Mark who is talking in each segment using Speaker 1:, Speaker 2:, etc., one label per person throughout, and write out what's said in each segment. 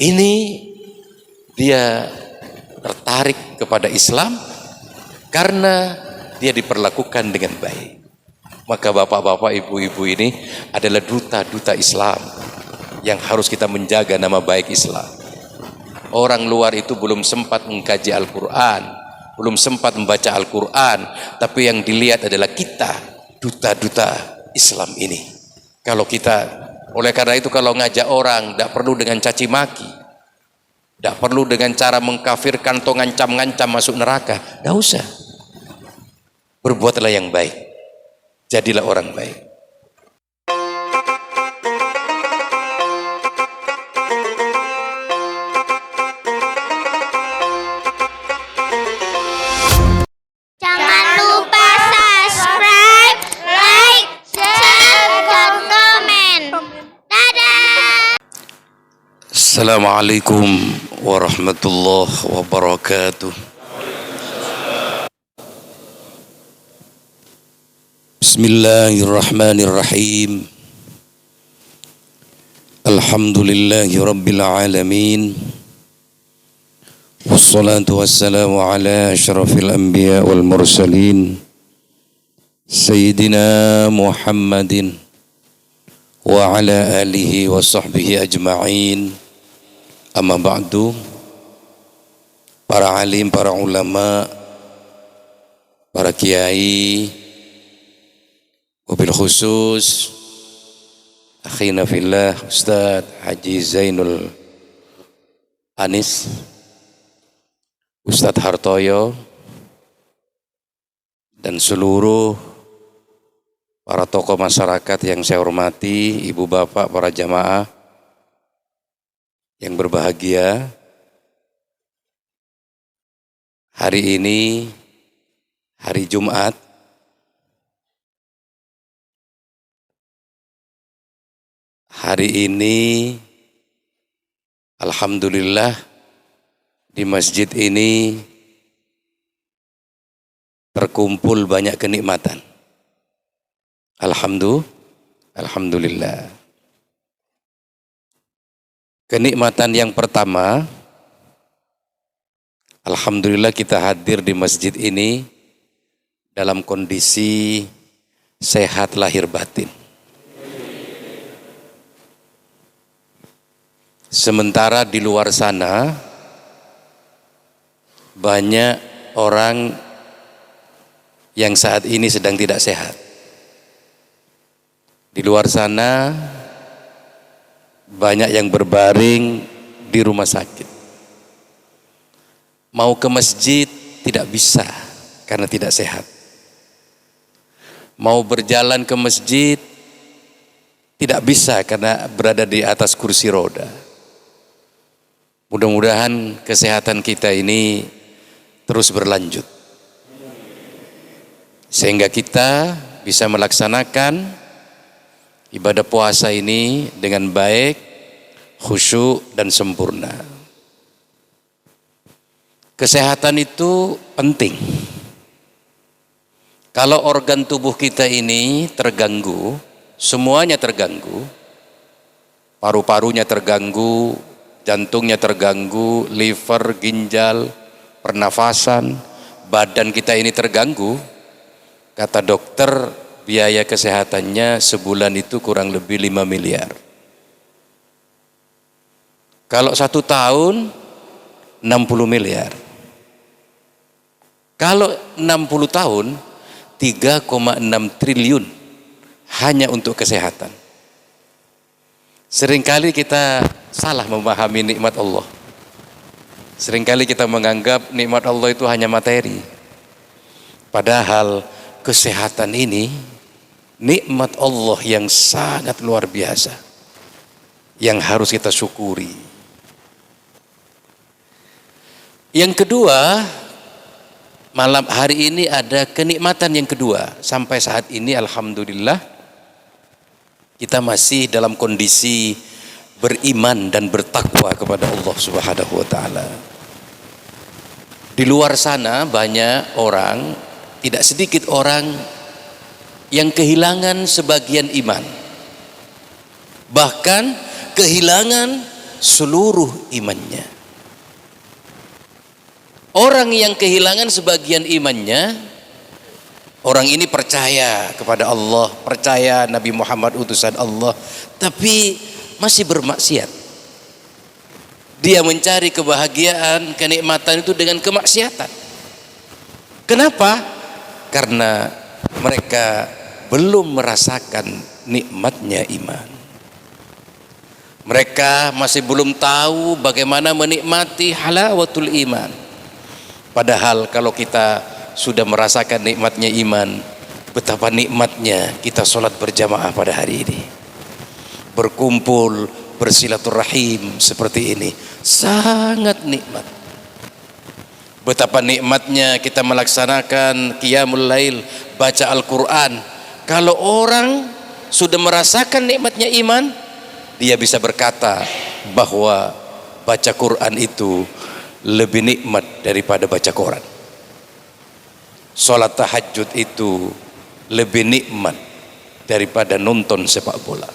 Speaker 1: Ini dia tertarik kepada Islam karena dia diperlakukan dengan baik. Maka bapak-bapak, ibu-ibu ini adalah duta-duta Islam yang harus kita menjaga nama baik Islam. Orang luar itu belum sempat mengkaji Al-Quran, belum sempat membaca Al-Quran, tapi yang dilihat adalah kita, duta-duta Islam ini. Oleh karena itu kalau ngajak orang, tidak perlu dengan caci maki, tidak perlu dengan cara mengkafirkan atau ngancam-ngancam masuk neraka, tidak usah. Berbuatlah yang baik, jadilah orang baik.
Speaker 2: Jangan lupa subscribe, like, share, dan komen. Dadah!
Speaker 1: Assalamualaikum warahmatullahi wabarakatuh. Bismillahirrahmanirrahim. Alhamdulillahi rabbil alamin. Wassalatu wassalamu ala asyrafil anbiya wal mursalin Sayyidina Muhammadin wa ala alihi wa sahbihi ajma'in. Amma ba'du. Para alim, para ulama, para kiai, wabil khusus akhina fillah Ustadz Haji Zainul Anis, Ustadz Hartoyo, dan seluruh para tokoh masyarakat yang saya hormati, ibu bapak, para jamaah yang berbahagia. Hari ini hari Jumat, hari ini alhamdulillah di masjid ini terkumpul banyak kenikmatan. Alhamdulillah. Kenikmatan yang pertama, alhamdulillah kita hadir di masjid ini dalam kondisi sehat lahir batin. Sementara di luar sana banyak orang yang saat ini sedang tidak sehat. Di luar sana banyak yang berbaring di rumah sakit. Mau ke masjid tidak bisa karena tidak sehat. Mau berjalan ke masjid tidak bisa karena berada di atas kursi roda. Mudah-mudahan kesehatan kita ini terus berlanjut, sehingga kita bisa melaksanakan ibadah puasa ini dengan baik, khusyuk dan sempurna. Kesehatan itu penting. Kalau organ tubuh kita ini terganggu, semuanya terganggu, paru-parunya terganggu, jantungnya terganggu, liver, ginjal, pernafasan, badan kita ini terganggu, kata dokter biaya kesehatannya sebulan itu kurang lebih 5 miliar. Kalau 1 tahun 60 miliar. Kalau 60 tahun 3,6 triliun hanya untuk kesehatan. Seringkali kita salah memahami nikmat Allah. Seringkali kita menganggap nikmat Allah itu hanya materi. Padahal kesehatan ini nikmat Allah yang sangat luar biasa, yang harus kita syukuri. Yang kedua, malam hari ini ada kenikmatan yang kedua. Sampai saat ini alhamdulillah kita masih dalam kondisi beriman dan bertakwa kepada Allah Subhanahu wa taala. Di luar sana banyak orang, tidak sedikit orang yang kehilangan sebagian iman, bahkan kehilangan seluruh imannya. Orang yang kehilangan sebagian imannya, orang ini percaya kepada Allah, percaya Nabi Muhammad utusan Allah, tapi masih bermaksiat. Dia mencari kebahagiaan, kenikmatan itu dengan kemaksiatan. Kenapa? Karena mereka belum merasakan nikmatnya iman. Mereka masih belum tahu bagaimana menikmati halawatul iman. Padahal kalau kita sudah merasakan nikmatnya iman, betapa nikmatnya kita sholat berjamaah pada hari ini. Berkumpul, bersilaturahim seperti ini, sangat nikmat. Betapa nikmatnya kita melaksanakan qiyamul lail, baca Al-Quran. Kalau orang sudah merasakan nikmatnya iman, dia bisa berkata bahwa baca Quran itu lebih nikmat daripada baca koran. Sholat tahajud itu lebih nikmat daripada nonton sepak bola.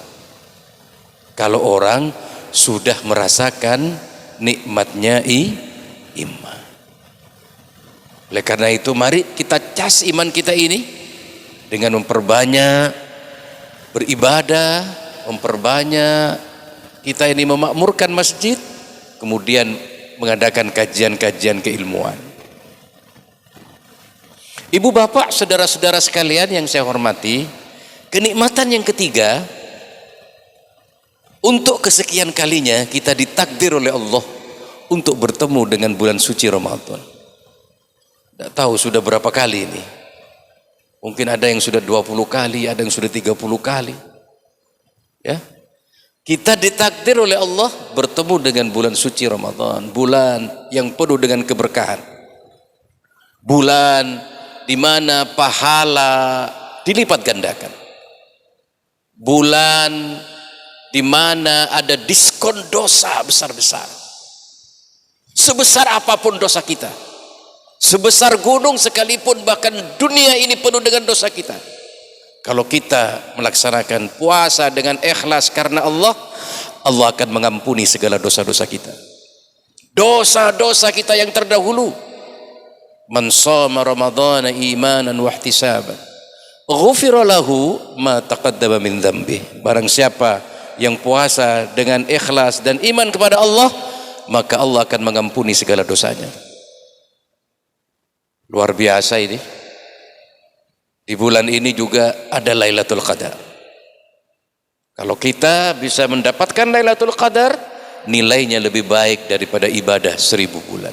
Speaker 1: Kalau orang sudah merasakan nikmatnya iman. Oleh karena itu mari kita cas iman kita ini dengan memperbanyak beribadah, memperbanyak kita ini memakmurkan masjid, kemudian mengadakan kajian-kajian keilmuan. Ibu bapak, saudara-saudara sekalian yang saya hormati, kenikmatan yang ketiga, untuk kesekian kalinya kita ditakdir oleh Allah untuk bertemu dengan bulan suci Ramadan. Tidak tahu sudah berapa kali ini. Mungkin ada yang sudah 20 kali, ada yang sudah 30 kali. Ya. Kita ditakdir oleh Allah bertemu dengan bulan suci Ramadan, bulan yang penuh dengan keberkahan. Bulan di mana pahala dilipat gandakan. Bulan di mana ada diskon dosa besar-besar. Sebesar apapun dosa kita, sebesar gunung sekalipun, bahkan dunia ini penuh dengan dosa kita, kalau kita melaksanakan puasa dengan ikhlas karena Allah, Allah akan mengampuni segala dosa-dosa kita. Dosa-dosa kita yang terdahulu. Man shoma ramadhana imanan wa ihtisaban, ghufira lahu ma taqaddama min dzambih. Barang siapa yang puasa dengan ikhlas dan iman kepada Allah, maka Allah akan mengampuni segala dosanya. Luar biasa ini. Di bulan ini juga ada Lailatul Qadar. Kalau kita bisa mendapatkan Lailatul Qadar, nilainya lebih baik daripada ibadah 1000 bulan.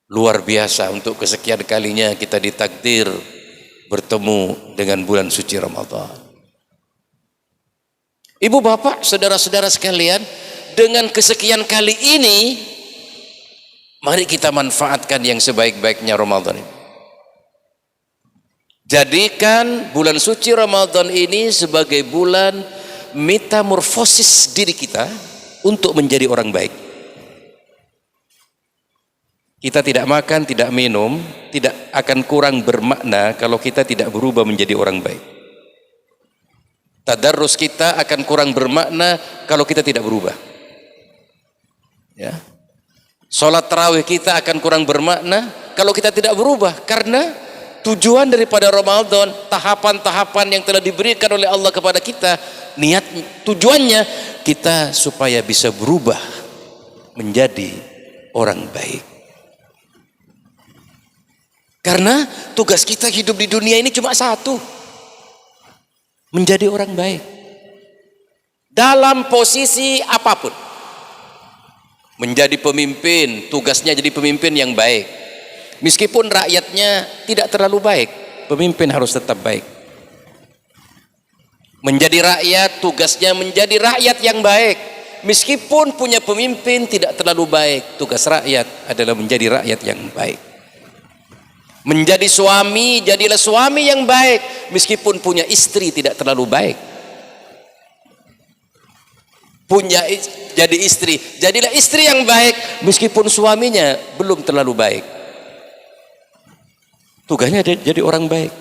Speaker 1: Luar biasa, untuk kesekian kalinya kita ditakdir bertemu dengan bulan suci Ramadan. Ibu bapak, saudara-saudara sekalian, dengan kesekian kali ini, mari kita manfaatkan yang sebaik-baiknya Ramadan ini. Jadikan bulan suci Ramadan ini sebagai bulan metamorfosis diri kita untuk menjadi orang baik. Kita tidak makan, tidak minum, tidak akan kurang bermakna kalau kita tidak berubah menjadi orang baik. Tadarrus kita akan kurang bermakna kalau kita tidak berubah. Ya. Salat tarawih kita akan kurang bermakna kalau kita tidak berubah, karena tujuan daripada Ramadan, tahapan-tahapan yang telah diberikan oleh Allah kepada kita, niat tujuannya kita supaya bisa berubah menjadi orang baik. Karena tugas kita hidup di dunia ini cuma satu, menjadi orang baik. Dalam posisi apapun. Menjadi pemimpin, tugasnya jadi pemimpin yang baik. Meskipun rakyatnya tidak terlalu baik, pemimpin harus tetap baik. Menjadi rakyat, tugasnya menjadi rakyat yang baik. Meskipun punya pemimpin tidak terlalu baik, tugas rakyat adalah menjadi rakyat yang baik. Menjadi suami, jadilah suami yang baik. Meskipun punya istri tidak terlalu baik. Jadi istri, jadilah istri yang baik. Meskipun suaminya belum terlalu baik. Tugasnya jadi orang baik.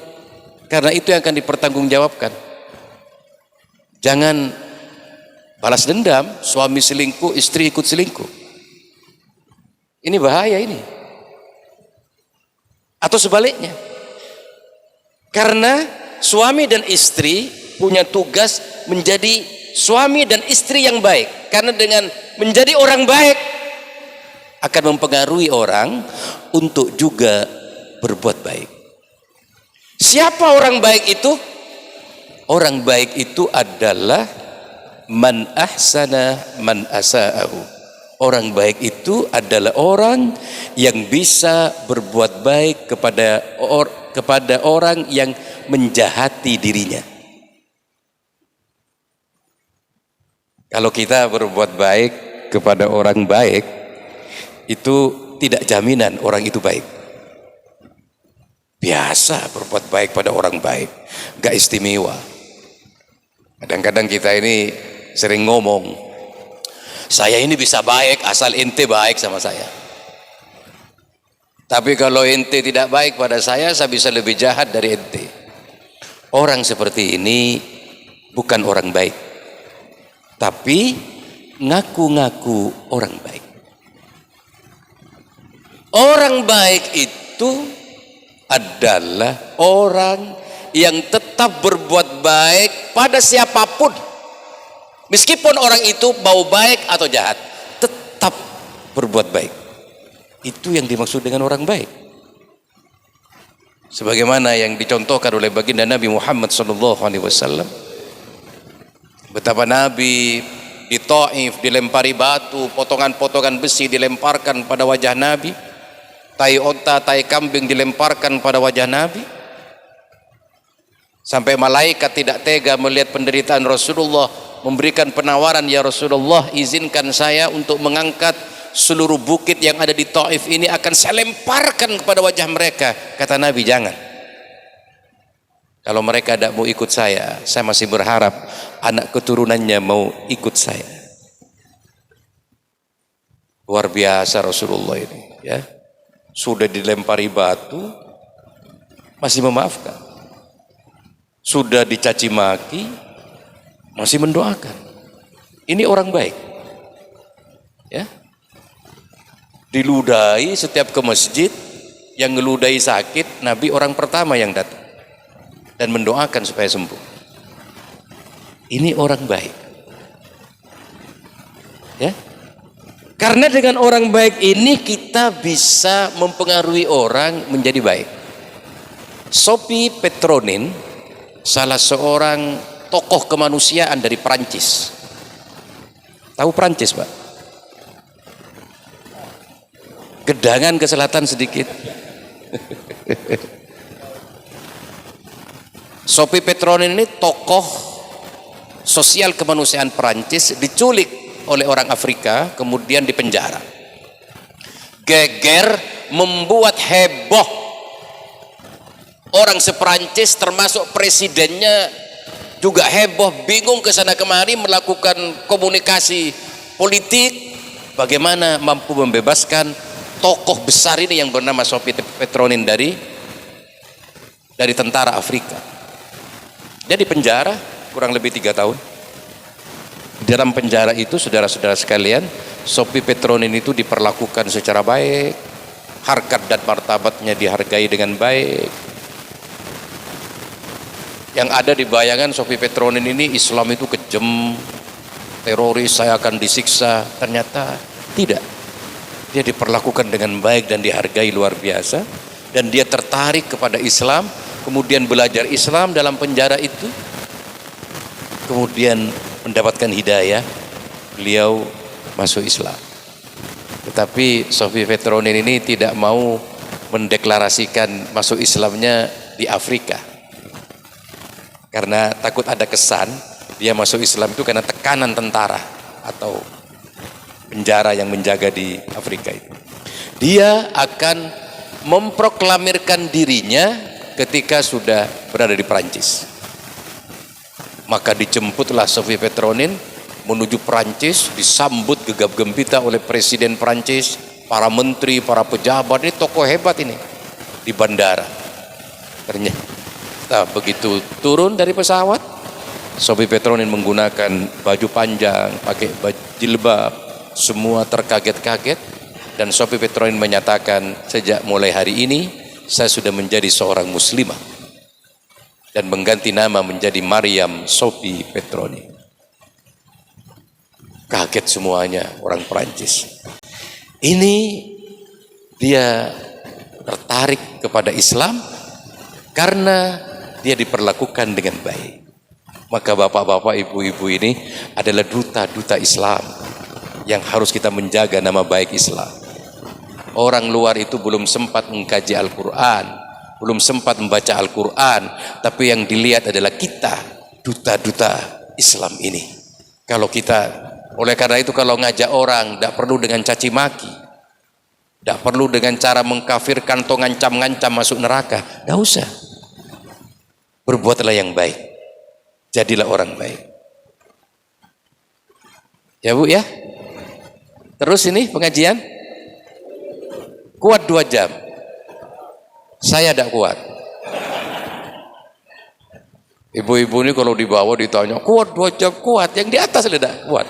Speaker 1: Karena itu yang akan dipertanggungjawabkan. Jangan Balas dendam, suami selingkuh, istri ikut selingkuh. Ini bahaya ini. Atau sebaliknya. Karena suami dan istri punya tugas menjadi suami dan istri yang baik. Karena dengan menjadi orang baik akan mempengaruhi orang untuk juga berbuat baik. Siapa orang baik itu? Orang baik itu adalah man ahsana man asa'ahu. Orang baik itu adalah orang yang bisa berbuat baik kepada orang yang menjahati dirinya. Kalau kita berbuat baik kepada orang baik, itu tidak jaminan orang itu baik. Biasa berbuat baik pada orang baik, gak istimewa. Kadang-kadang kita ini sering ngomong, saya ini bisa baik asal ente baik sama saya. Tapi kalau ente tidak baik pada saya bisa lebih jahat dari ente. Orang seperti ini bukan orang baik, tapi ngaku-ngaku orang baik. Orang baik itu adalah orang yang tetap berbuat baik pada siapapun. Meskipun orang itu mau baik atau jahat, tetap berbuat baik. Itu yang dimaksud dengan orang baik. Sebagaimana yang dicontohkan oleh baginda Nabi Muhammad SAW. Betapa Nabi di Taif dilempari batu, potongan-potongan besi dilemparkan pada wajah Nabi. Tai onta, tai kambing dilemparkan pada wajah Nabi. Sampai malaikat tidak tega melihat penderitaan Rasulullah, memberikan penawaran, ya Rasulullah, izinkan saya untuk mengangkat seluruh bukit yang ada di Taif ini, akan saya lemparkan kepada wajah mereka. Kata Nabi, jangan. Kalau mereka tidak mau ikut saya masih berharap anak keturunannya mau ikut saya. Luar biasa Rasulullah ini, ya. Sudah dilempari batu masih memaafkan. Sudah dicaci maki masih mendoakan. Ini orang baik, ya. Diludahi setiap ke masjid, yang ngeludahi sakit Nabi orang pertama yang datang dan mendoakan supaya sembuh. Ini orang baik, ya. Karena dengan orang baik ini kita bisa mempengaruhi orang menjadi baik. Sophie Petronin, salah seorang tokoh kemanusiaan dari Perancis. Tahu Perancis, Pak? Gedangan ke selatan sedikit. Sophie Petronin ini tokoh sosial kemanusiaan Perancis, diculik oleh orang Afrika, kemudian dipenjara. Geger, membuat heboh. Orang sePerancis termasuk presidennya juga heboh, bingung ke sana kemari melakukan komunikasi politik bagaimana mampu membebaskan tokoh besar ini yang bernama Sophie Petronin dari tentara Afrika. Dia dipenjara kurang lebih 3 tahun. Di dalam penjara itu, saudara-saudara sekalian, Sophie Petronin itu diperlakukan secara baik, harkat dan martabatnya dihargai dengan baik. Yang ada di bayangan Sophie Petronin ini, Islam itu kejam, teroris, saya akan disiksa. Ternyata tidak. Dia diperlakukan dengan baik dan dihargai luar biasa, dan dia tertarik kepada Islam, kemudian belajar Islam dalam penjara itu, kemudian mendapatkan hidayah, beliau masuk Islam. Tetapi Sophie Petronin ini tidak mau mendeklarasikan masuk Islamnya di Afrika, karena takut ada kesan dia masuk Islam itu karena tekanan tentara atau penjara yang menjaga di Afrika itu. Dia akan memproklamirkan dirinya ketika sudah berada di Perancis. Maka dijemputlah Sophie Petronin menuju Perancis, disambut gegap gempita oleh Presiden Perancis, para menteri, para pejabat, ini tokoh hebat ini di bandara. Ternyata begitu turun dari pesawat, Sophie Petronin menggunakan baju panjang, pakai baju jilbab, semua terkaget-kaget. Dan Sophie Petronin menyatakan, sejak mulai hari ini saya sudah menjadi seorang muslimah dan mengganti nama menjadi Maryam Sophie Petronin. Kaget semuanya orang Perancis. Ini dia tertarik kepada Islam karena dia diperlakukan dengan baik. Maka bapak-bapak, ibu-ibu ini adalah duta-duta Islam yang harus kita menjaga nama baik Islam. Orang luar itu belum sempat mengkaji Al-Quran, belum sempat membaca Al-Quran, tapi yang dilihat adalah kita, duta-duta Islam ini. Kalau kita, oleh karena itu kalau ngajak orang, tidak perlu dengan caci maki, tidak perlu dengan cara mengkafirkan atau ngancam-ngancam masuk neraka, tidak usah. Berbuatlah yang baik, jadilah orang baik. Ya Bu ya. Terus ini pengajian kuat 2 jam. Saya tidak kuat. Ibu-ibu ini kalau dibawa ditanya kuat 2 jam, kuat. Yang di atas tidak kuat.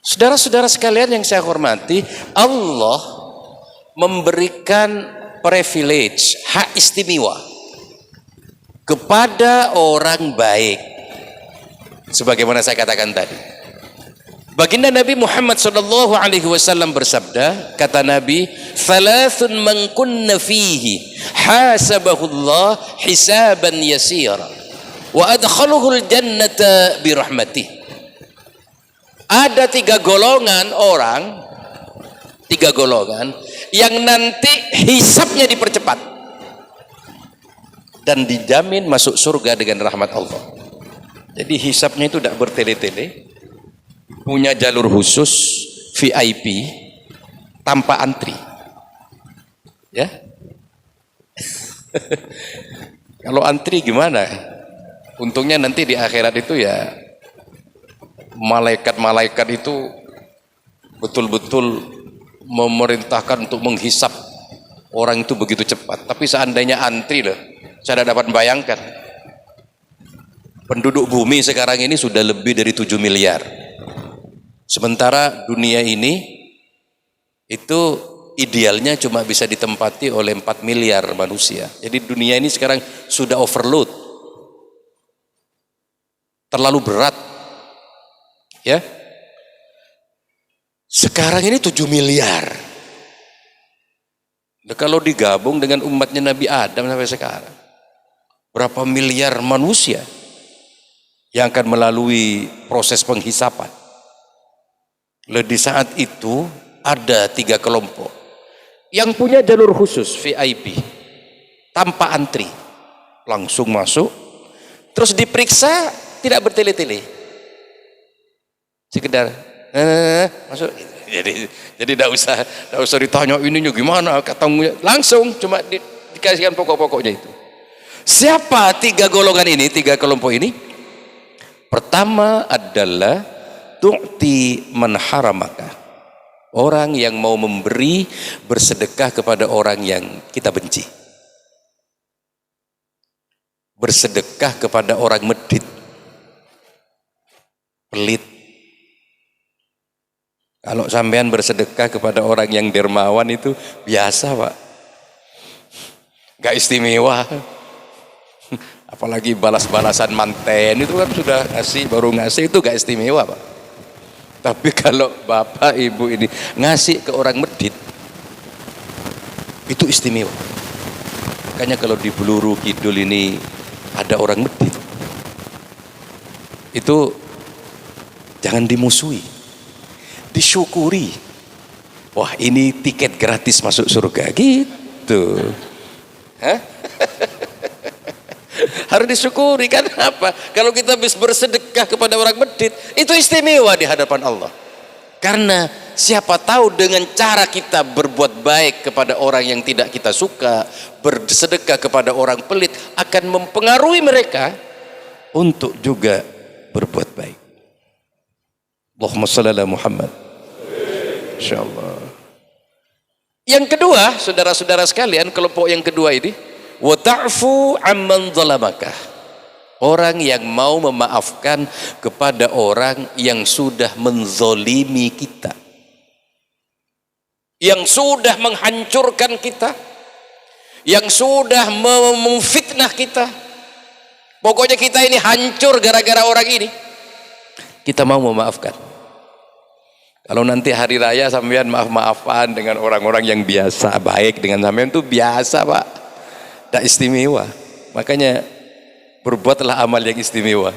Speaker 1: Saudara-saudara sekalian yang saya hormati, Allah memberikan privilege, hak istimewa kepada orang baik. Sebagaimana saya katakan tadi, baginda Nabi Muhammad SAW bersabda, kata Nabi, "Thalathun man kunna fihi hasabahullah hisaban yasira wa adkhaluhul jannata birahmatih." Ada 3 golongan orang, 3 golongan yang nanti hisabnya dipercepat dan dijamin masuk surga dengan rahmat Allah. Jadi hisabnya itu tidak bertele-tele, punya jalur khusus VIP tanpa antri. Ya. Kalau antri gimana? Untungnya nanti di akhirat itu ya malaikat-malaikat itu betul-betul memerintahkan untuk menghisap orang itu begitu cepat. Tapi seandainya antri loh, saya tidak dapat bayangkan. Penduduk bumi sekarang ini sudah lebih dari 7 miliar. Sementara dunia ini itu idealnya cuma bisa ditempati oleh 4 miliar manusia. Jadi dunia ini sekarang sudah overload. Terlalu berat. Ya. Sekarang ini 7 miliar. Nah, kalau digabung dengan umatnya Nabi Adam sampai sekarang, berapa miliar manusia yang akan melalui proses penghisapan. Lalu di saat itu ada 3 kelompok yang punya jalur khusus VIP tanpa antri, langsung masuk, terus diperiksa tidak bertele-tele, sekedar masuk. Jadi tidak usah ditanya ininya gimana, langsung cuma dikasihkan pokok-pokoknya itu. Siapa 3 golongan ini, 3 kelompok ini? Pertama adalah tu'ti man haramaka, orang yang mau memberi, bersedekah kepada orang yang kita benci, bersedekah kepada orang medit, pelit. Kalau sampean bersedekah kepada orang yang dermawan itu biasa Pak, gak istimewa. Apalagi balas-balasan manten itu kan sudah ngasih, baru ngasih itu gak istimewa Pak. Tapi kalau bapak ibu ini ngasih ke orang medit, itu istimewa. Makanya kalau di Peluru Kidul ini ada orang medit, itu jangan dimusuhi, disyukuri. Wah, ini tiket gratis masuk surga gitu. Hah? Harus disyukuri. Kan apa? Kalau kita bisa bersedekah kepada orang medit, itu istimewa di hadapan Allah. Karena siapa tahu dengan cara kita berbuat baik kepada orang yang tidak kita suka, bersedekah kepada orang pelit, akan mempengaruhi mereka untuk juga berbuat baik. Allahumma shalli ala Muhammad. Insyaallah. Yang kedua, saudara-saudara sekalian, kelompok yang kedua ini, wa ta'fu amman zalamaka, Orang yang mau memaafkan kepada orang yang sudah menzolimi kita, yang sudah menghancurkan kita, yang sudah memfitnah kita. Pokoknya kita ini hancur gara-gara orang ini. Kita mau memaafkan. Kalau nanti hari raya sampean maaf-maafan dengan orang-orang yang biasa, baik dengan sampean itu biasa, Pak. Tak istimewa. Makanya berbuatlah amal yang istimewa.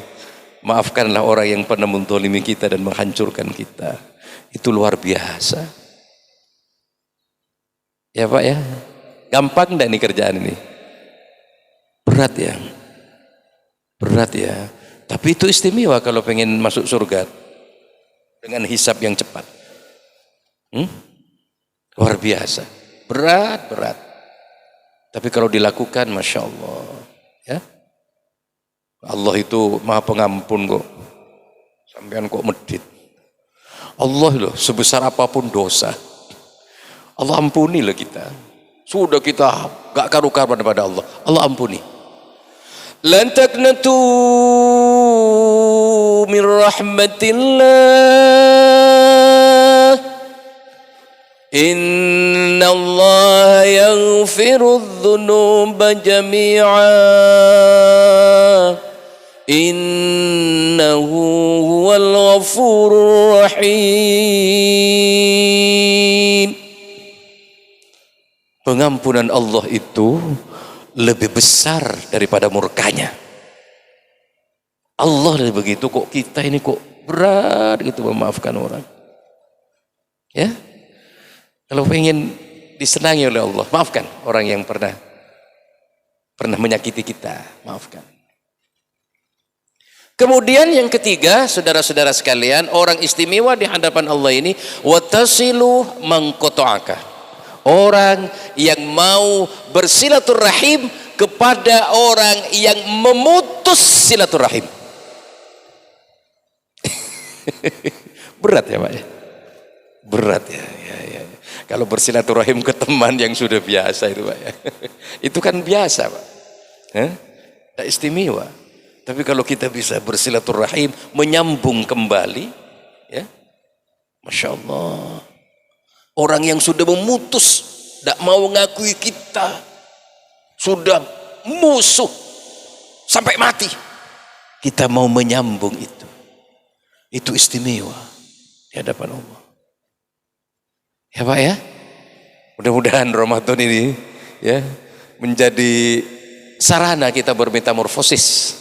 Speaker 1: Maafkanlah orang yang pernah menzalimi kita dan menghancurkan kita. Itu luar biasa. Ya Pak ya. Gampang enggak nih kerjaan ini? Berat ya. Berat ya. Tapi itu istimewa kalau pengen masuk surga dengan hisab yang cepat. Luar biasa. Berat. Tapi kalau dilakukan, Masya Allah. Ya. Allah itu maha pengampun kok. Sampean kok medit. Allah loh, sebesar apapun dosa, Allah ampuni lah kita. Sudah kita gak karu-karuan pada Allah, Allah ampuni. Lan taqnatu min rahmatillah, inna Allah yaghfiru dzunuba jami'a, innahu huwal ghafurur rahim. Pengampunan Allah itu lebih besar daripada murkanya. Allah lebih begitu, kok kita ini kok berat gitu memaafkan orang. Ya, kalau pengen disenangi oleh Allah, maafkan orang yang pernah menyakiti kita, maafkan. Kemudian yang ketiga, saudara-saudara sekalian, orang istimewa di hadapan Allah ini watasilu mangqata'aka. Orang yang mau bersilaturahim kepada orang yang memutus silaturahim. Berat ya Pak ya? Berat ya. Kalau bersilaturahim ke teman yang sudah biasa itu Pak ya. Itu kan biasa Pak. Tak istimewa. Tapi kalau kita bisa bersilaturahim, menyambung kembali, ya, Masya Allah. Orang yang sudah memutus, tidak mau mengakui kita, sudah musuh sampai mati, kita mau menyambung itu istimewa di hadapan Allah. Ya Pak ya, mudah-mudahan Ramadan ini ya menjadi sarana kita bermetamorfosis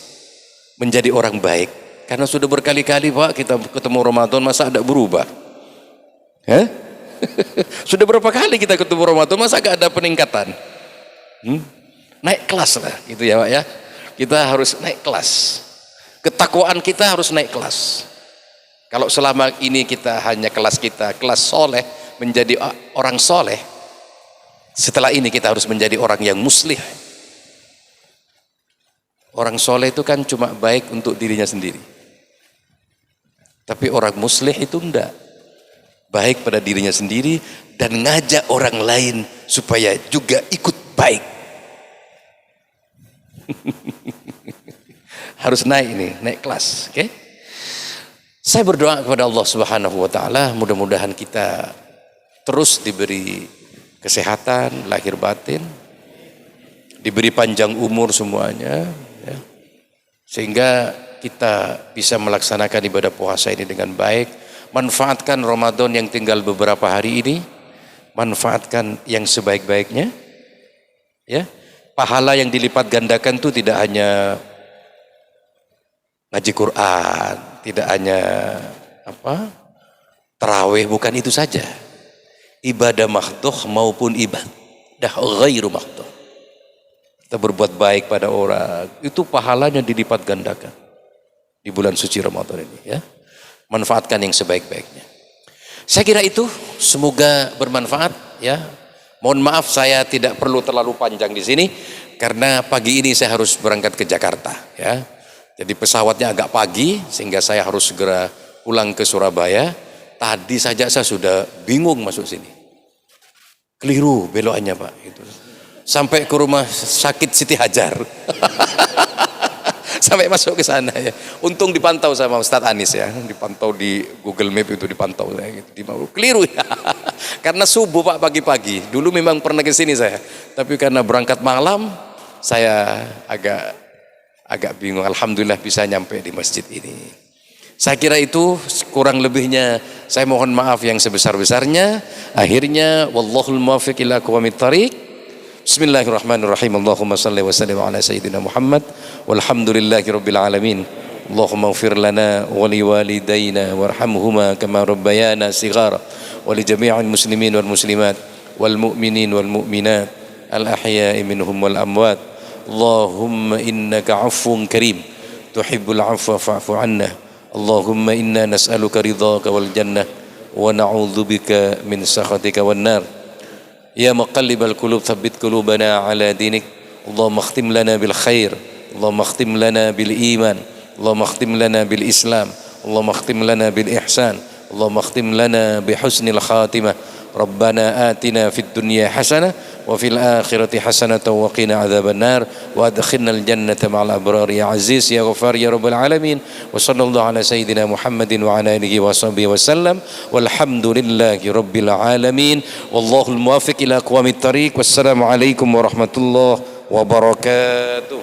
Speaker 1: menjadi orang baik. Karena sudah berkali-kali Pak kita ketemu Ramadan, masa ada berubah? Sudah berapa kali kita ketemu Ramadan, masa gak ada peningkatan? Naik kelas lah gitu ya Pak ya. Kita harus naik kelas. Ketakwaan kita harus naik kelas. Kalau selama ini kita hanya kelas soleh, menjadi orang soleh, setelah ini kita harus menjadi orang yang muslih. Orang soleh itu kan cuma baik untuk dirinya sendiri. Tapi orang muslih itu enggak. Baik pada dirinya sendiri dan ngajak orang lain supaya juga ikut baik. Harus naik kelas, oke? Saya berdoa kepada Allah Subhanahu wa taala, mudah-mudahan kita terus diberi kesehatan lahir batin, diberi panjang umur semuanya, ya. Sehingga kita bisa melaksanakan ibadah puasa ini dengan baik. Manfaatkan Ramadan yang tinggal beberapa hari ini, manfaatkan yang sebaik-baiknya, ya. Pahala yang dilipat gandakan itu tidak hanya ngaji Quran, tidak hanya tarawih, bukan itu saja. Ibadah mahdhah maupun ibadah ghairu mahdhah. Kita berbuat baik pada orang, itu pahalanya dilipat gandakan di bulan suci Ramadan ini, ya. Manfaatkan yang sebaik-baiknya. Saya kira itu semoga bermanfaat, ya. Mohon maaf saya tidak perlu terlalu panjang di sini karena pagi ini saya harus berangkat ke Jakarta, ya. Jadi pesawatnya agak pagi sehingga saya harus segera pulang ke Surabaya. Tadi saja saya sudah bingung masuk sini. Keliru belokannya Pak, itu. Sampai ke rumah sakit Siti Hajar. Sampai sampai masuk ke sana ya. Untung dipantau sama Ustadz Anis ya, dipantau di Google Map itu dipantau ya, gitu. Keliru ya. Karena subuh Pak pagi-pagi. Dulu memang pernah ke sini saya, tapi karena berangkat malam saya agak bingung. Alhamdulillah bisa nyampe di masjid ini. Saya kira itu kurang lebihnya, saya mohon maaf yang sebesar-besarnya. Akhirnya wallahul muwaffiq ila aqwamit thariq. Bismillahirrahmanirrahim. Allahumma salli wa sallim ala sayyidina Muhammad walhamdulillahi rabbil alamin. Allahumma ighfir lana wa liwalidayna warhamhuma kama rabbayana shighara wa li jami'il muslimin wal muslimat wal mu'minin wal mu'minat al ahya'i minhum wal amwat. Allahumma innaka 'afuwun karim tuhibbul 'afwa fa'fu 'anna. Allahumma inna nas'aluka ridhaka wal jannah wa na'udzubika min sakhatika wan nar. Ya muqallibal qulub tsabbit qulubana ala dinik. Allahumma khtim lana bil khair, Allahumma khtim lana bil iman, Allahumma khtim lana bil islam, Allahumma khtim lana bil ihsan, Allahumma khtim lana bi husnil khatimah. Rabbana atina fid dunya hasanah wa fil akhirati hasanatan wa qina adzaban nar wa adkhilnal jannata ma'al abrar ya aziz ya ghafar ya rabbal alamin. Wa sallallahu ala sayyidina Muhammadin wa ala alihi wa sahbihi wasallam walhamdulillahi rabbil alamin. Wallahul muwaffiq ila aqwamit thariq. Wassalamu alaikum warahmatullahi wabarakatuh.